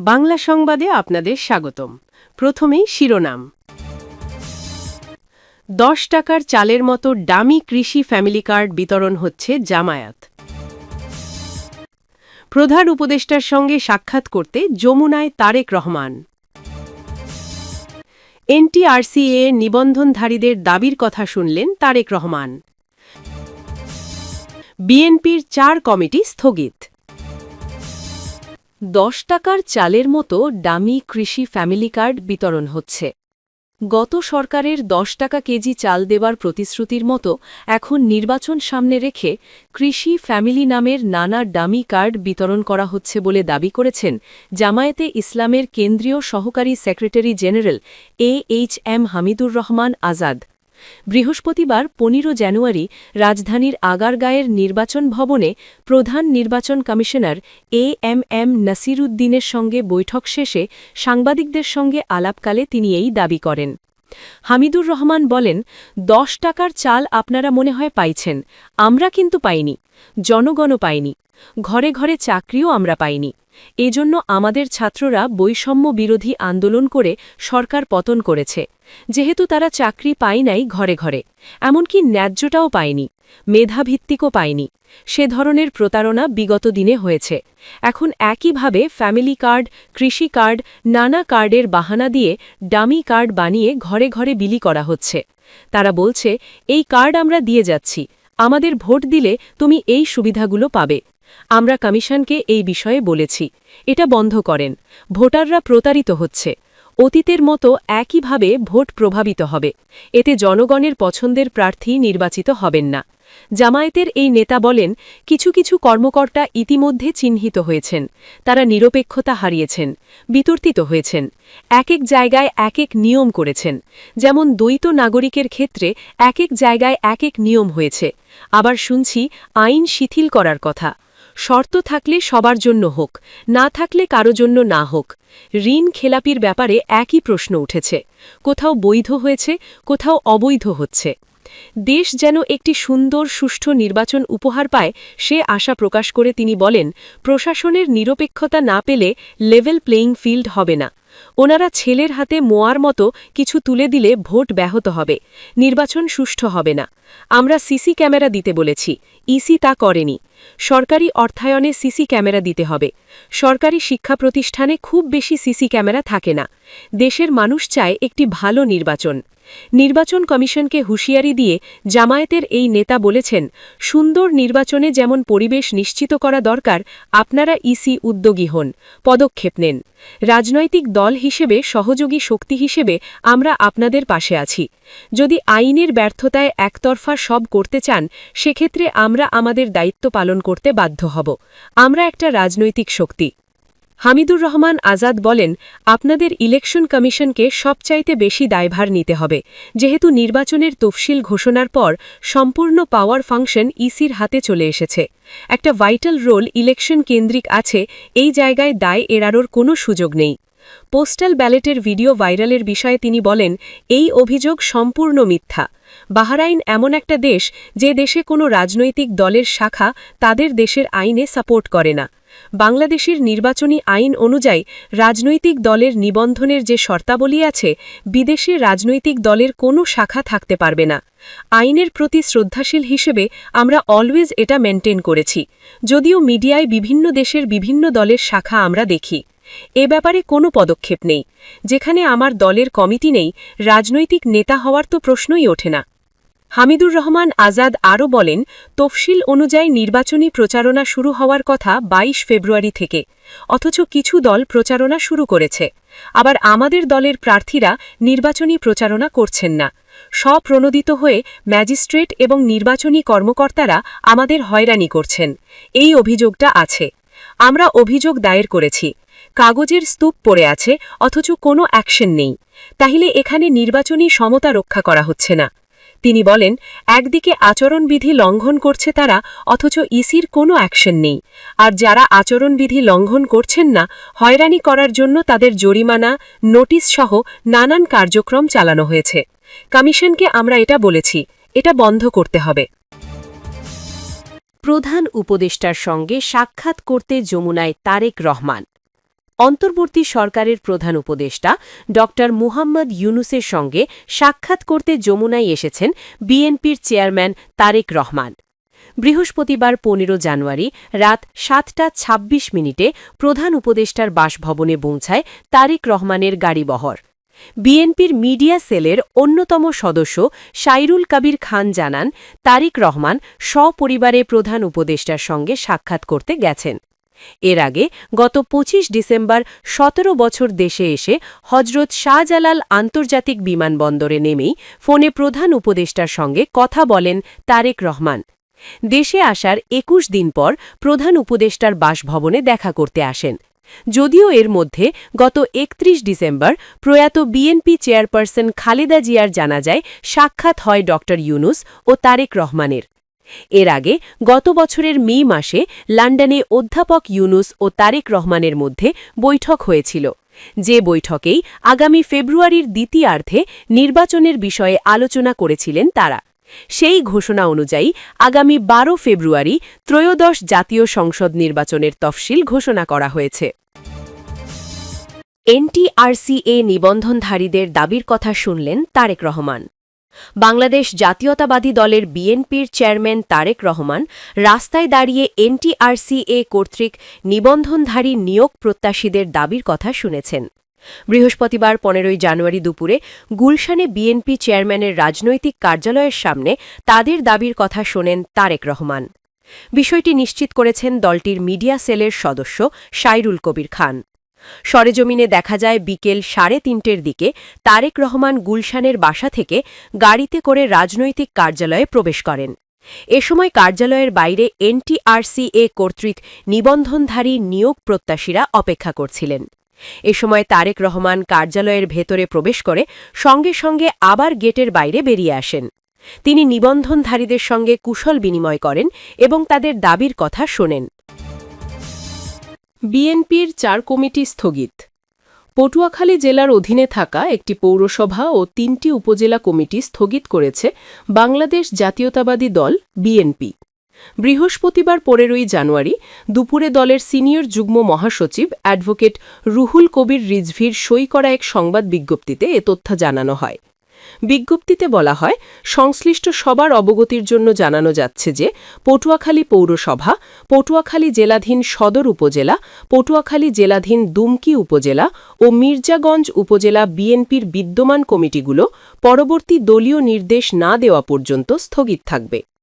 বাংলা সংবাদে আপনাদের স্বাগতম। প্রথমেই শিরোনাম। ১০ টাকার চালের মতো দামি কৃষি ফ্যামিলি কার্ড বিতরণ হচ্ছে জামায়াত। প্রধান উপদেষ্টার সঙ্গে সাক্ষাৎ করতে যমুনায় তারেক রহমান। এনটিআরসিএ নিবন্ধনধারীদের দাবির কথা শুনলেন তারেক রহমান। বিএনপির ৪ কমিটি স্থগিত। ১০ টাকার চালের মতো দামি কৃষি ফ্যামিলি কার্ড বিতরণ হচ্ছে। গত সরকারের ১০ টাকা কেজি চাল দেবার প্রতিশ্রুতির মতো এখন নির্বাচন সামনে রেখে কৃষি ফ্যামিলি নামের নানা ডামি কার্ড বিতরণ করা হচ্ছে বলে দাবি করেছেন জামায়াতে ইসলামের কেন্দ্রীয় সহকারী secretary general AHM Hamidur Rahman Azad. বৃহস্পতিবার ১৫ জানুয়ারি রাজধানীর আগারগাঁয়ের নির্বাচন ভবনে প্রধান নির্বাচন কমিশনার AMM নাসিরুদ্দিনের সঙ্গে বৈঠক শেষে সাংবাদিকদের সঙ্গে আলাপকালে তিনি এই দাবি করেন। হামিদুর রহমান বলেন, ১০ টাকার চাল আপনারা মনে হয় পাইছেন, আমরা কিন্তু পাইনি, জনগণও পাইনি, ঘরে ঘরে চাকরিও আমরা পাইনি। এজন্য আমাদের ছাত্ররা বৈষম্য বিরোধী আন্দোলন করে সরকার পতন করেছে। যেহেতু তারা চাকরি পায় নাই ঘরে ঘরে, এমনকি ন্যায্যটাও পায়নি, মেধাভিত্তিকও পায়নি, সে ধরনের প্রতারণা বিগত দিনে হয়েছে। এখন একইভাবে ফ্যামিলি কার্ড, কৃষি কার্ড, নানা কার্ডের বাহানা দিয়ে ডামি কার্ড বানিয়ে ঘরে ঘরে বিলি করা হচ্ছে। তারা বলছে, এই কার্ড আমরা দিয়ে যাচ্ছি, আমাদের ভোট দিলে তুমি এই সুবিধাগুলো পাবে। আমরা কমিশনকে এই বিষয়ে বলেছি, এটা বন্ধ করেন, ভোটাররা প্রতারিত হচ্ছে। অতীতের মতো একইভাবে ভোট প্রভাবিত হবে, এতে জনগণের পছন্দের প্রার্থী নির্বাচিত হবেন না। জামায়াতের এই নেতা বলেন, কিছু কিছু কর্মকর্তা ইতিমধ্যে চিহ্নিত হয়েছেন, তারা নিরপেক্ষতা হারিয়েছেন, বিতর্কিত হয়েছেন, এক এক জায়গায় এক এক নিয়ম করেছেন। যেমন দ্বৈত নাগরিকের ক্ষেত্রে এক এক জায়গায় এক এক নিয়ম হয়েছে। আবার শুনছি আইন শিথিল করার কথা, শর্ত থাকলে সবার জন্য হোক, না থাকলে কারো জন্য না হোক। ঋণ খেলাপির ব্যাপারে একই প্রশ্ন উঠেছে, কোথাও বৈধ হয়েছে, কোথাও অবৈধ হচ্ছে। দেশ যেন একটি সুন্দর সুষ্ঠু নির্বাচন উপহার পায় সে আশা প্রকাশ করে তিনি বলেন, প্রশাসনের নিরপেক্ষতা না পেলে লেভেল প্লেয়িং ফিল্ড হবে না। ওনারা ছেলের হাতে মোয়ার মতো কিছু তুলে দিলে ভোট ব্যাহত হবে, নির্বাচন সুষ্ঠু হবে না। আমরা সিসি ক্যামেরা দিতে বলেছি, ইসি তা করেনি। সরকারি অর্থায়নে সিসি ক্যামেরা দিতে হবে। সরকারি শিক্ষা প্রতিষ্ঠানে খুব বেশি সিসি ক্যামেরা থাকে না। দেশের মানুষ চায় একটি ভালো নির্বাচন। নির্বাচন কমিশনকে হুঁশিয়ারি দিয়ে জামায়াতের এই নেতা বলেছেন, সুন্দর নির্বাচনে যেমন পরিবেশ নিশ্চিত করা দরকার, আপনারা ইসি উদ্যোগী হন, পদক্ষেপ নেন। রাজনৈতিক দল হিসেবে, সহযোগী শক্তি হিসেবে আমরা আপনাদের পাশে আছি। যদি আইনের ব্যর্থতায় একতরফা সব করতে চান, সেক্ষেত্রে আমরা আমাদের দায়িত্ব পালন করতে বাধ্য হব। আমরা একটা রাজনৈতিক শক্তি। হামিদুর রহমান আজাদ বলেন, আপনাদের ইলেকশন কমিশনকে সবচাইতে বেশি দায়ভার নিতে হবে, যেহেতু নির্বাচনের তফসিল ঘোষণার পর সম্পূর্ণ পাওয়ার ফাংশন ইসির হাতে চলে এসেছে। একটা ভাইটাল রোল ইলেকশন কেন্দ্রিক আছে, এই জায়গায় দায় এড়ানোর কোনো সুযোগ নেই। পোস্টাল ব্যালটের ভিডিও ভাইরালের বিষয়ে তিনি বলেন, এই অভিযোগ সম্পূর্ণ মিথ্যা। বাহরাইন এমন একটা দেশ, যে দেশে কোনো রাজনৈতিক দলের শাখা তাদের দেশের আইনে সাপোর্ট করে না। বাংলাদেশের নির্বাচনী আইন অনুযায়ী রাজনৈতিক দলের নিবন্ধনের যে শর্তাবলী আছে, বিদেশে রাজনৈতিক দলের কোনো শাখা থাকতে পারবে না। আইনের প্রতি শ্রদ্ধাশীল হিসেবে আমরা অলওয়েজ এটা মেনটেন করেছি, যদিও মিডিয়ায় বিভিন্ন দেশের বিভিন্ন দলের শাখা আমরা দেখি। এ ব্যাপারে কোনো পদক্ষেপ নেই। যেখানে আমার দলের কমিটি নেই, রাজনৈতিক নেতা হওয়ার তো প্রশ্নই ওঠে না। হামিদুর রহমান আজাদ আরও বলেন, তফসিল অনুযায়ী নির্বাচনী প্রচারণা শুরু হওয়ার কথা ২২ ফেব্রুয়ারি থেকে, অথচ কিছু দল প্রচারণা শুরু করেছে। আবার আমাদের দলের প্রার্থীরা নির্বাচনী প্রচারণা করছেন না। স্বপ্রণোদিত হয়ে ম্যাজিস্ট্রেট এবং নির্বাচনী কর্মকর্তারা আমাদের হয়রানি করছেন, এই অভিযোগটা আছে। আমরা অভিযোগ দায়ের করেছি, কাগজের স্তূপ পড়ে আছে, অথচ কোনো অ্যাকশন নেই। তাহলে এখানে নির্বাচনী সমতা রক্ষা করা হচ্ছে না। তিনি বলেন, একদিকে আচরণবিধি লঙ্ঘন করছে তারা, অথচ ইসির কোনো অ্যাকশন নেই। আর যারা আচরণবিধি লঙ্ঘন করছেন না, হয়রানি করার জন্য তাদের জরিমানা, নোটিশ সহ নানান কার্যক্রম চালানো হয়েছে। কমিশনকে আমরা এটা বলেছি, এটা বন্ধ করতে হবে। প্রধান উপদেষ্টার সঙ্গে সাক্ষাৎ করতে যমুনায় তারেক রহমান। অন্তর্বর্তী সরকারের প্রধান উপদেষ্টা ড মুহাম্মদ ইউনূসের সঙ্গে সাক্ষাৎ করতে যমুনায় এসেছেন বিএনপির চেয়ারম্যান তারেক রহমান। বৃহস্পতিবার ১৫ জানুয়ারি রাত ৭টা ২৬ প্রধান উপদেষ্টার বাসভবনে পৌঁছায় তারেক রহমানের গাড়িবহর। বিএনপির মিডিয়া সেলের অন্যতম সদস্য সাইরুল কবির খান জানান, তারেক রহমান সপরিবারে প্রধান উপদেষ্টার সঙ্গে সাক্ষাৎ করতে গেছেন। এর আগে গত ২৫ ডিসেম্বর ১৭ বছর দেশে এসে হজরত শাহজালাল আন্তর্জাতিক বিমানবন্দরে নেমেই ফোনে প্রধান উপদেষ্টার সঙ্গে কথা বলেন তারেক রহমান। দেশে আসার ২১ দিন পর প্রধান উপদেষ্টার বাসভবনে দেখা করতে আসেন। যদিও এর মধ্যে গত ৩১ ডিসেম্বর প্রয়াত বিএনপি চেয়ারপারসন খালেদা জিয়ার জানাজায় সাক্ষাৎ হয় ড ইউনূস ও তারেক রহমানের। এর আগে গত বছরের মে মাসে লন্ডনে অধ্যাপক ইউনূস ও তারেক রহমানের মধ্যে বৈঠক হয়েছিল, যে বৈঠকেই আগামী ফেব্রুয়ারির দ্বিতীয়ার্ধে নির্বাচনের বিষয়ে আলোচনা করেছিলেন তারা। সেই ঘোষণা অনুযায়ী আগামী ১২ ফেব্রুয়ারি ত্রয়োদশ জাতীয় সংসদ নির্বাচনের তফসিল ঘোষণা করা হয়েছে। এনটিআরসিএ নিবন্ধনধারীদের দাবির কথা শুনলেন তারেক রহমান। বাংলাদেশ জাতীয়তাবাদী দলের বিএনপির চেয়ারম্যান তারেক রহমান রাস্তায় দাঁড়িয়ে এনটিআরসিএ কর্তৃক নিবন্ধনধারী নিয়োগ প্রত্যাশীদের দাবির কথা শুনেছেন। বৃহস্পতিবার ১৫ জানুয়ারি দুপুরে গুলশানে বিএনপি চেয়ারম্যানের রাজনৈতিক কার্যালয়ের সামনে তাদের দাবির কথা শোনেন তারেক রহমান। বিষয়টি নিশ্চিত করেছেন দলটির মিডিয়া সেলের সদস্য সাইরুল কবির খান। সরেজমিনে দেখা যায় বিকেল ৩:৩০ দিকে তারেক রহমান গুলশানের বাসা থেকে গাড়িতে করে রাজনৈতিক কার্যালয়ে প্রবেশ করেন। এ সময় কার্যালয়ের বাইরে এনটিআরসিএ কর্তৃক নিবন্ধনধারী নিয়োগ প্রত্যাশীরা অপেক্ষা করছিলেন। এ সময় তারেক রহমান কার্যালয়ের ভেতরে প্রবেশ করে সঙ্গে সঙ্গে আবার গেটের বাইরে বেরিয়ে আসেন। তিনি নিবন্ধনধারীদের সঙ্গে কুশল বিনিময় করেন এবং তাদের দাবির কথা শোনেন। বিএনপির ৪ কমিটি স্থগিত। পটুয়াখালী জেলার অধীনে থাকা একটি পৌরসভা ও ৩টি উপজেলা কমিটি স্থগিত করেছে বাংলাদেশ জাতীয়তাবাদী দল বিএনপি। বৃহস্পতিবার ১৫ জানুয়ারি দুপুরে দলের সিনিয়র যুগ্ম মহাসচিব অ্যাডভোকেট রুহুল কবির রিজভীর সই করা এক সংবাদ বিজ্ঞপ্তিতে এ তথ্য জানানো হয়। বিজ্ঞপ্তিতে বলা হয়, সংশ্লিষ্ট সবার অবগতির জন্য জানানো যাচ্ছে যে পটুয়াখালী পৌরসভা, পটুয়াখালী জেলাধীন সদর উপজেলা, পটুয়াখালী জেলাধীন দুমকি উপজেলা ও মির্জাগঞ্জ উপজেলা বিএনপির বিদ্যমান কমিটিগুলো পরবর্তী দলীয় নির্দেশ না দেওয়া পর্যন্ত স্থগিত থাকবে।